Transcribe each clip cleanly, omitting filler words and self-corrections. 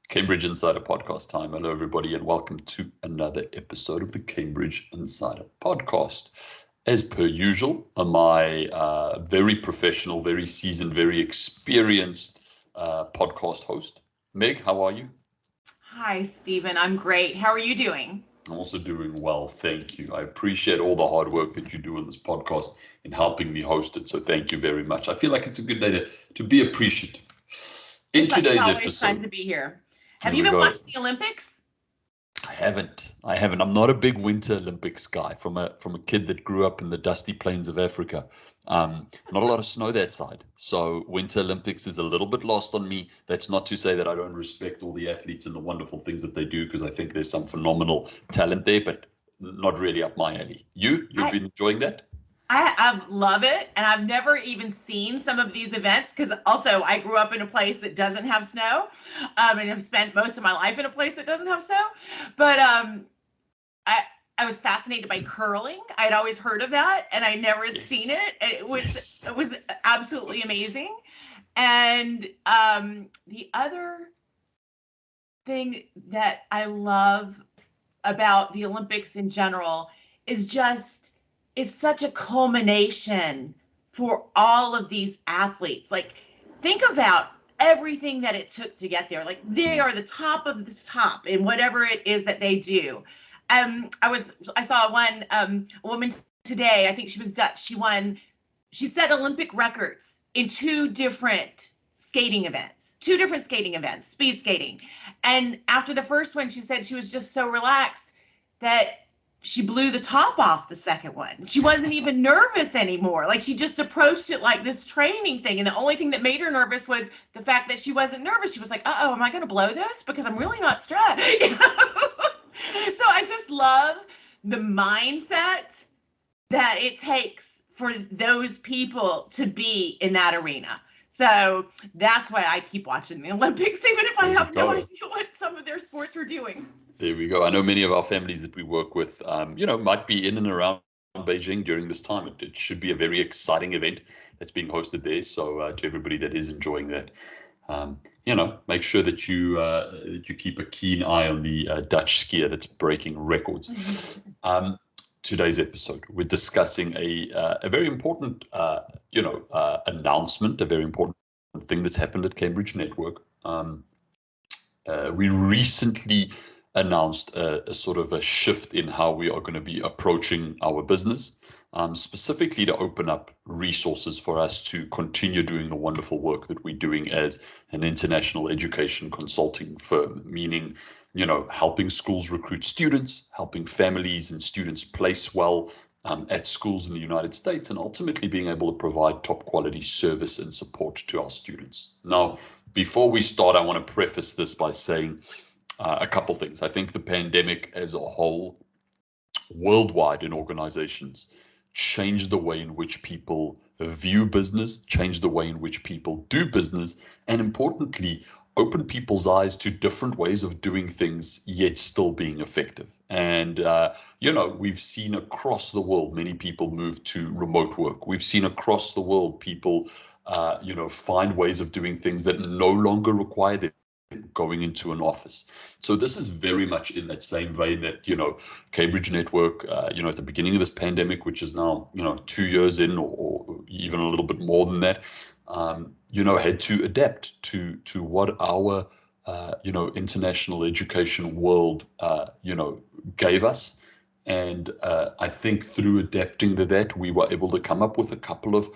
Cambridge Insider Podcast time. Hello, everybody, and welcome to another episode of the Cambridge Insider Podcast. As per usual, my very professional, very seasoned, very experienced podcast host, Meg. How are you? Hi, Stephen. I'm great. How are you doing? I'm also doing well, thank you. I appreciate all the hard work that you do on this podcast in helping me host it, so thank you very much. I feel like it's a good day to be appreciative. In today's always episode, fun to be here. Have here you we been go. watching the Olympics? I haven't. I'm not a big Winter Olympics guy. From a kid that grew up in the dusty plains of Africa, not a lot of snow that side. So Winter Olympics is a little bit lost on me. That's not to say that I don't respect all the athletes and the wonderful things that they do, because I think there's some phenomenal talent there, but not really up my alley. You've been enjoying that? I love it, and I've never even seen some of these events because also I grew up in a place that doesn't have snow, and have spent most of my life in a place that doesn't have snow. But I was fascinated by curling. I'd always heard of that, and I never had seen it. It was absolutely amazing. And the other thing that I love about the Olympics in general is just it's such a culmination for all of these athletes. Like, think about everything that it took to get there. Like, they are the top of the top in whatever it is that they do. I saw one woman today, I think she was Dutch. She set Olympic records in two different skating events, speed skating. And after the first one, she said she was just so relaxed that she blew the top off the second one. She wasn't even nervous anymore. Like, she just approached it like this training thing. And the only thing that made her nervous was the fact that she wasn't nervous. She was like, uh-oh, am I going to blow this? Because I'm really not stressed. So I just love the mindset that it takes for those people to be in that arena. So that's why I keep watching the Olympics, even if I have no idea what some of their sports are doing. There we go. I know many of our families that we work with, might be in and around Beijing during this time. It should be a very exciting event that's being hosted there. So to everybody that is enjoying that, make sure that you keep a keen eye on the Dutch skier that's breaking records. Today's episode, we're discussing a very important, announcement, a very important thing that's happened at Cambridge Network. We recently announced a sort of a shift in how we are going to be approaching our business, specifically to open up resources for us to continue doing the wonderful work that we're doing as an international education consulting firm, meaning, helping schools recruit students, helping families and students place well at schools in the United States, and ultimately being able to provide top quality service and support to our students. Now, before we start, I want to preface this by saying a couple things. I think the pandemic as a whole, worldwide in organizations, changed the way in which people view business, changed the way in which people do business, and importantly, open people's eyes to different ways of doing things, yet still being effective. And, we've seen across the world, many people move to remote work. We've seen across the world people, find ways of doing things that no longer require them going into an office. So this is very much in that same vein that, Cambridge Network, at the beginning of this pandemic, which is now, 2 years in or even a little bit more than that, had to adapt to what our, international education world, gave us. And I think through adapting to that, we were able to come up with a couple of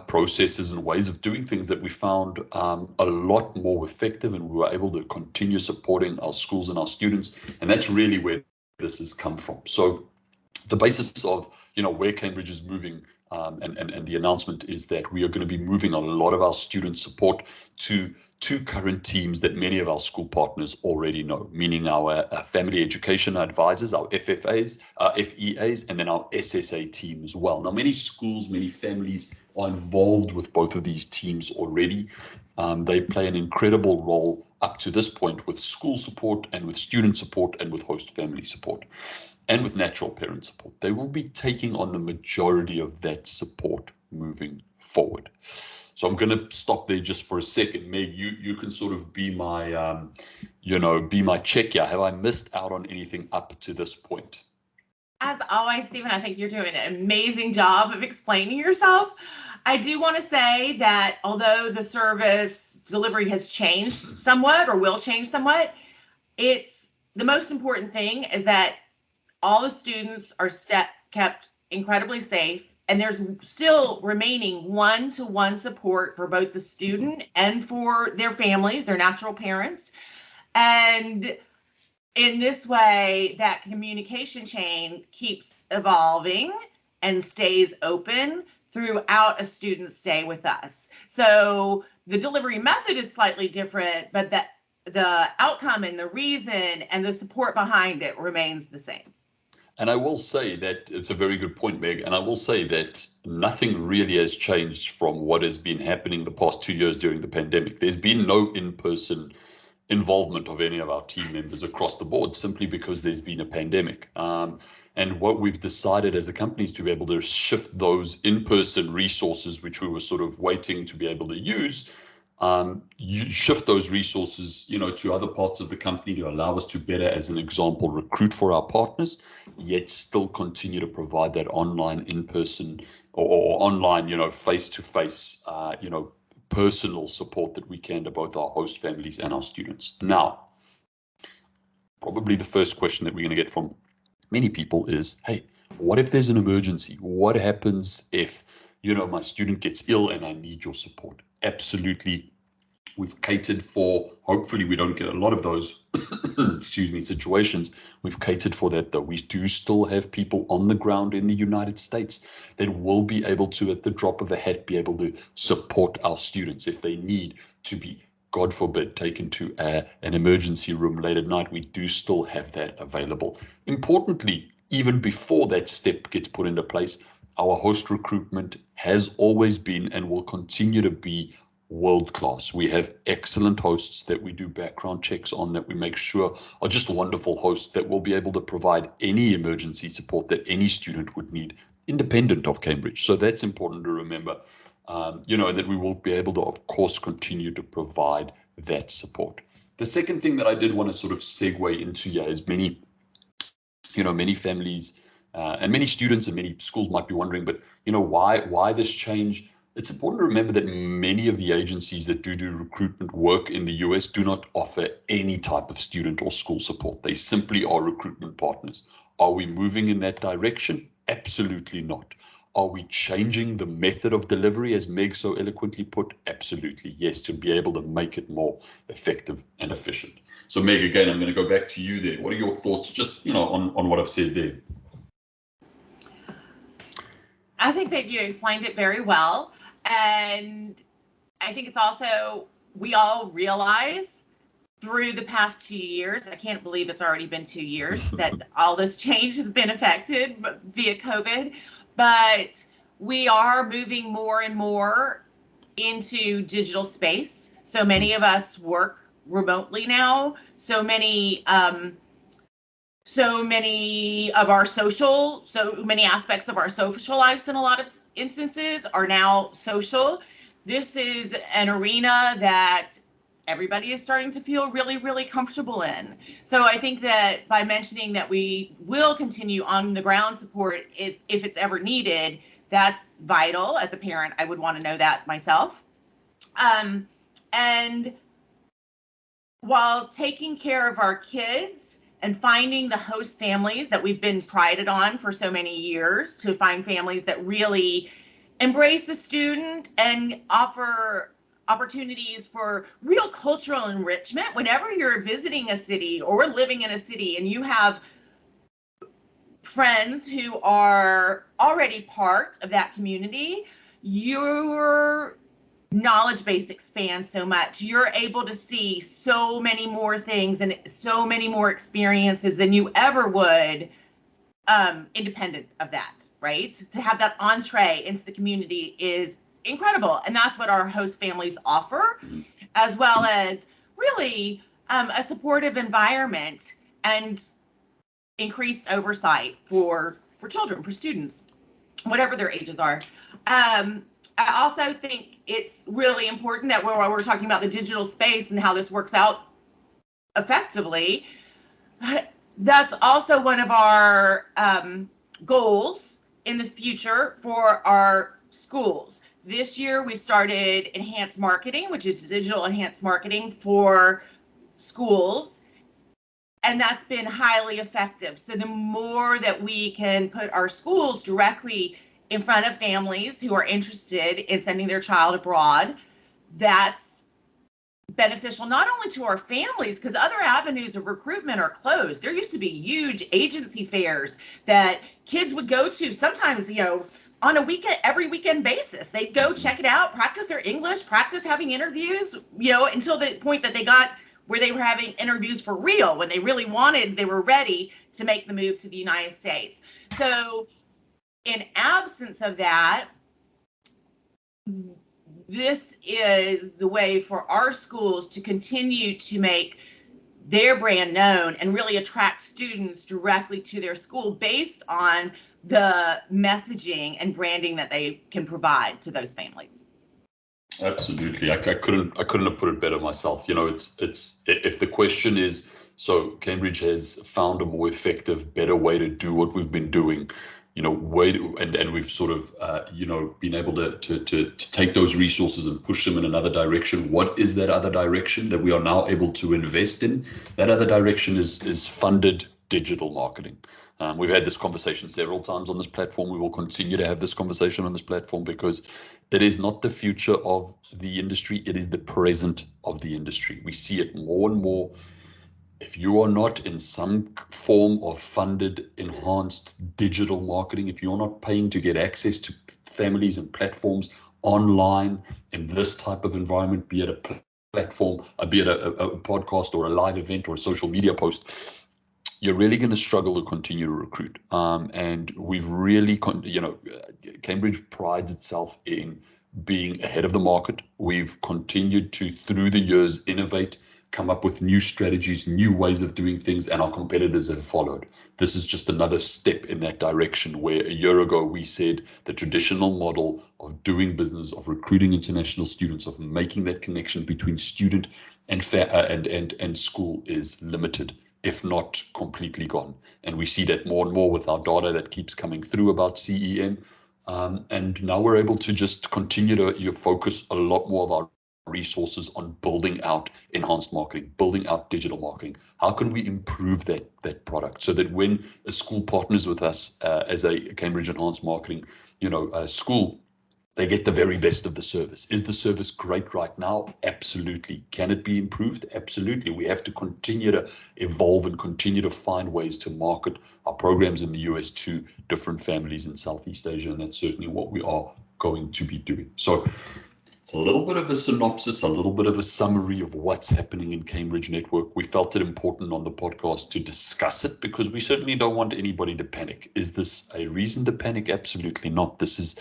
processes and ways of doing things that we found a lot more effective, and we were able to continue supporting our schools and our students. And that's really where this has come from. So the basis of, where Cambridge is moving, and the announcement is that we are going to be moving a lot of our student support to two current teams that many of our school partners already know, meaning our family education advisors, our FEAs, and then our SSA team as well. Now, many schools, many families are involved with both of these teams already. They play an incredible role up to this point with school support and with student support and with host family support and with natural parent support. They will be taking on the majority of that support moving forward. So I'm going to stop there just for a second. Meg, you can sort of be my, be my check here. Have I missed out on anything up to this point? As always, Stephen, I think you're doing an amazing job of explaining yourself. I do want to say that although the service delivery has changed somewhat or will change somewhat, it's the most important thing is that all the students are kept incredibly safe, and there's still remaining one-to-one support for both the student and for their families, their natural parents. And in this way, that communication chain keeps evolving and stays open throughout a student's stay with us. So the delivery method is slightly different, but the outcome and the reason and the support behind it remains the same. And I will say that it's a very good point, Meg. And I will say that nothing really has changed from what has been happening the past 2 years during the pandemic. There's been no in-person involvement of any of our team members across the board simply because there's been a pandemic. And what we've decided as a company is to be able to shift those in-person resources, which we were sort of waiting to be able to use, you shift those resources, to other parts of the company to allow us to better, as an example, recruit for our partners, yet still continue to provide that online, in-person, or online, face-to-face, personal support that we can to both our host families and our students. Now, probably the first question that we're going to get from many people is, hey, what if there's an emergency? What happens if, my student gets ill and I need your support? Absolutely. We've catered for, hopefully we don't get a lot of those, situations. We've catered for that, though. We do still have people on the ground in the United States that will be able to, at the drop of a hat, be able to support our students if they need to be, God forbid, taken to an emergency room late at night. We do still have that available. Importantly, even before that step gets put into place, our host recruitment has always been and will continue to be world class. We have excellent hosts that we do background checks on, that we make sure are just wonderful hosts that will be able to provide any emergency support that any student would need, independent of Cambridge. So that's important to remember, that we will be able to, of course, continue to provide that support. The second thing that I did want to sort of segue into here is many families and many students and many schools might be wondering, but why this change? It's important to remember that many of the agencies that do recruitment work in the US do not offer any type of student or school support. They simply are recruitment partners. Are we moving in that direction? Absolutely not. Are we changing the method of delivery, as Meg so eloquently put? Absolutely, yes, to be able to make it more effective and efficient. So Meg, again, I'm going to go back to you there. What are your thoughts just, on what I've said there? I think that you explained it very well. And I think it's also, we all realize through the past 2 years, I can't believe it's already been 2 years, that all this change has been affected via COVID, but we are moving more and more into digital space. So many of us work remotely now. So many aspects of our social lives in a lot of instances are now social. This is an arena that everybody is starting to feel really, really comfortable in. So I think that by mentioning that we will continue on the ground support if it's ever needed, that's vital. As a parent, I would want to know that myself. And while taking care of our kids and finding the host families that we've been prided on for so many years, to find families that really embrace the student and offer opportunities for real cultural enrichment. Whenever you're visiting a city or living in a city and you have friends who are already part of that community, your knowledge base expands so much. You're able to see so many more things and so many more experiences than you ever would independent of that, right? To have that entree into the community is incredible. And that's what our host families offer, as well as really a supportive environment and increased oversight for children, for students, whatever their ages are. I also think it's really important that while we're talking about the digital space and how this works out effectively, that's also one of our goals in the future for our schools. This year we started enhanced marketing, which is digital enhanced marketing for schools. And that's been highly effective. So the more that we can put our schools directly in front of families who are interested in sending their child abroad, that's beneficial not only to our families, because other avenues of recruitment are closed. There used to be huge agency fairs that kids would go to, sometimes, on a weekend, every weekend basis. They'd go check it out, practice their English, practice having interviews, until the point that they got where they were having interviews for real, when they really wanted, they were ready to make the move to the United States. So in absence of that, this is the way for our schools to continue to make their brand known and really attract students directly to their school based on the messaging and branding that they can provide to those families. Absolutely. I couldn't have put it better myself. It's if the question is, so Cambridge has found a more effective, better way to do what we've been doing, and we've sort of been able to take those resources and push them in another direction. What is that other direction that we are now able to invest in? That other direction is funded digital marketing. We've had this conversation several times on this platform. We will continue to have this conversation on this platform because it is not the future of the industry. It is the present of the industry. We see it more and more. If you are not in some form of funded, enhanced digital marketing, if you're not paying to get access to families and platforms online in this type of environment, be it a platform, be it a podcast or a live event or a social media post, you're really going to struggle to continue to recruit. And we've really, Cambridge prides itself in being ahead of the market. We've continued to, through the years, innovate, come up with new strategies, new ways of doing things, and our competitors have followed. This is just another step in that direction, where a year ago we said the traditional model of doing business, of recruiting international students, of making that connection between student and school is limited, if not completely gone. And we see that more and more with our data that keeps coming through about CEM. And now we're able to just continue to focus a lot more of our resources on building out enhanced marketing, building out digital marketing. How can we improve that product so that when a school partners with us as a Cambridge Enhanced Marketing, school, they get the very best of the service. Is the service great right now? Absolutely. Can it be improved? Absolutely. We have to continue to evolve and continue to find ways to market our programs in the US to different families in Southeast Asia, and that's certainly what we are going to be doing. So it's a little bit of a synopsis, a little bit of a summary of what's happening in Cambridge Network. We felt it important on the podcast to discuss it because we certainly don't want anybody to panic. Is this a reason to panic? Absolutely not. This is,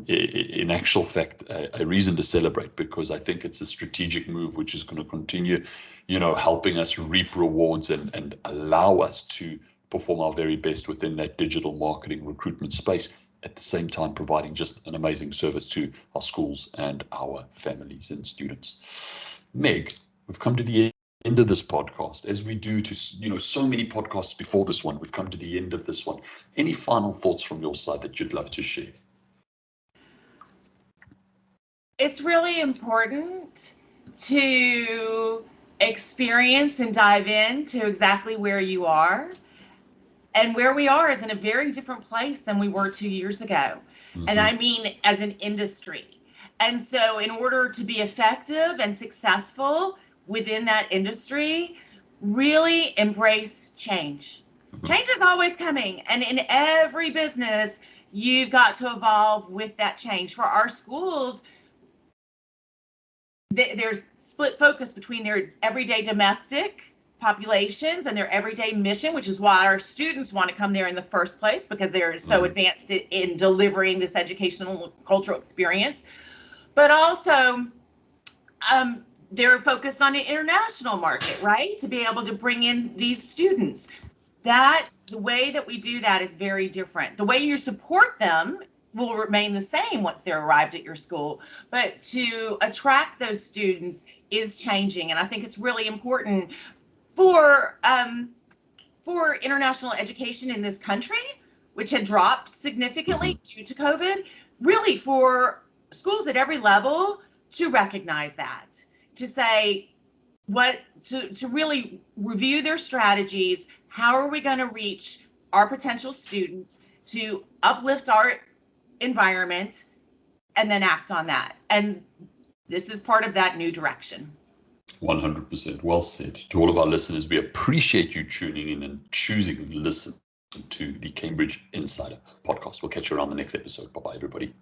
in actual fact, a reason to celebrate, because I think it's a strategic move which is going to continue, helping us reap rewards and allow us to perform our very best within that digital marketing recruitment space, at the same time providing just an amazing service to our schools and our families and students. Meg, we've come to the end of this podcast, as we do to so many podcasts before this one. We've come to the end of this one. Any final thoughts from your side that you'd love to share? It's really important to experience and dive into exactly where you are. And where we are is in a very different place than we were 2 years ago. Mm-hmm. And I mean, as an industry. And so in order to be effective and successful within that industry, really embrace change. Mm-hmm. Change is always coming. And in every business, you've got to evolve with that change. For our schools, there's split focus between their everyday domestic populations and their everyday mission, which is why our students want to come there in the first place, because they're so advanced in delivering this educational cultural experience. But also, they're focused on the international market, right? To be able to bring in these students. The way that we do that is very different. The way you support them will remain the same once they're arrived at your school, but to attract those students is changing. And I think it's really important for international education in this country, which had dropped significantly due to COVID, really for schools at every level to recognize that, to say to really review their strategies. How are we going to reach our potential students, to uplift our environment, and then act on that? And this is part of that new direction. 100%. Well said. To all of our listeners, we appreciate you tuning in and choosing to listen to the Cambridge Insider podcast. We'll catch you around the next episode. Bye-bye, everybody.